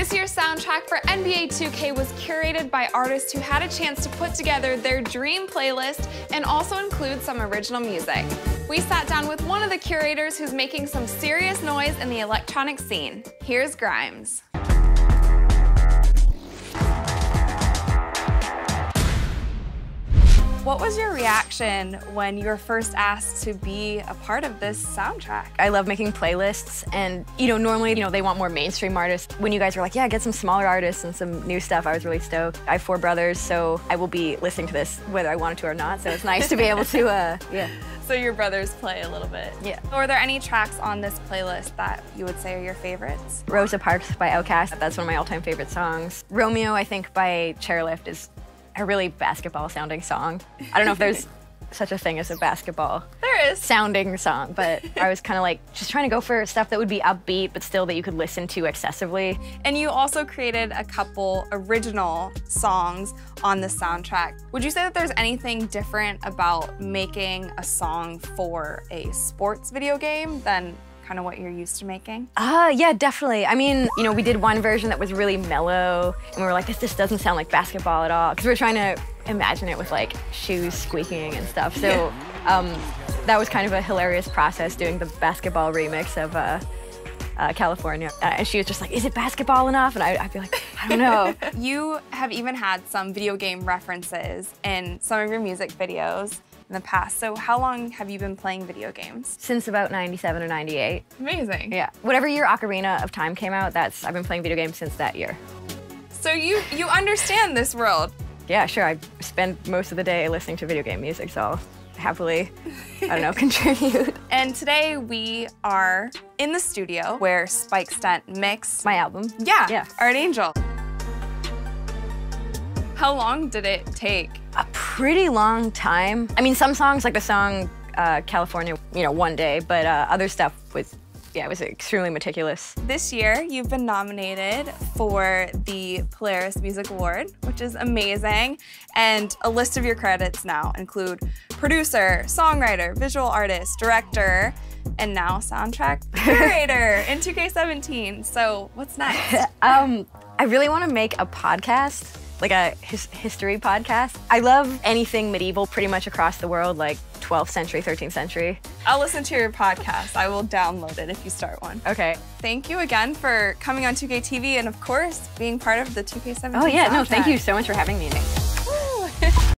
This year's soundtrack for NBA 2K was curated by artists who had a chance to put together their dream playlist and also include some original music. We sat down with one of the curators who's making some serious noise in the electronic scene. Here's Grimes. What was your reaction when you were first asked to be a part of this soundtrack? I love making playlists, and normally they want more mainstream artists. When you guys were like, yeah, get some smaller artists and some new stuff, I was really stoked. I have 4 brothers, so I will be listening to this whether I wanted to or not, so it's nice to be able to, yeah. So your brothers play a little bit? Yeah. Are there any tracks on this playlist that you would say are your favorites? Rosa Parks by Outkast, that's one of my all-time favorite songs. Romeo, I think, by Chairlift is a really basketball-sounding song. I don't know if there's such a thing as a basketball sounding song, but I was kind of like just trying to go for stuff that would be upbeat, but still that you could listen to accessibly. And you also created a couple original songs on the soundtrack. Would you say that there's anything different about making a song for a sports video game than kind of what you're used to making? Yeah, definitely. I mean, we did one version that was really mellow, and we were like, this just doesn't sound like basketball at all, because we were trying to imagine it with like shoes squeaking and stuff. So that was kind of a hilarious process doing the basketball remix of California. And she was just like, is it basketball enough? And I'd be like, I don't know. You have even had some video game references in some of your music videos in the past. So how long have you been playing video games? Since about 97 or 98. Amazing. Yeah. Whatever year Ocarina of Time came out, I've been playing video games since that year. So you understand this world. Yeah, sure. I spend most of the day listening to video game music, so I'll happily, I don't know, contribute. And today we are in the studio where Spike Stent mixed my album. Yeah. Art Angel. How long did it take? A pretty long time. I mean, some songs, like the song California, one day, but other stuff was, it was extremely meticulous. This year, you've been nominated for the Polaris Music Award, which is amazing. And a list of your credits now include producer, songwriter, visual artist, director, and now soundtrack curator in 2K17. So what's next? I really want to make a podcast, like a history podcast. I love anything medieval pretty much across the world, like 12th century, 13th century. I'll listen to your podcast. I will download it if you start one. Okay. Thank you again for coming on 2K TV and, of course, being part of the 2K17 Oh, yeah. soundtrack. No, thank you so much for having me, Nick.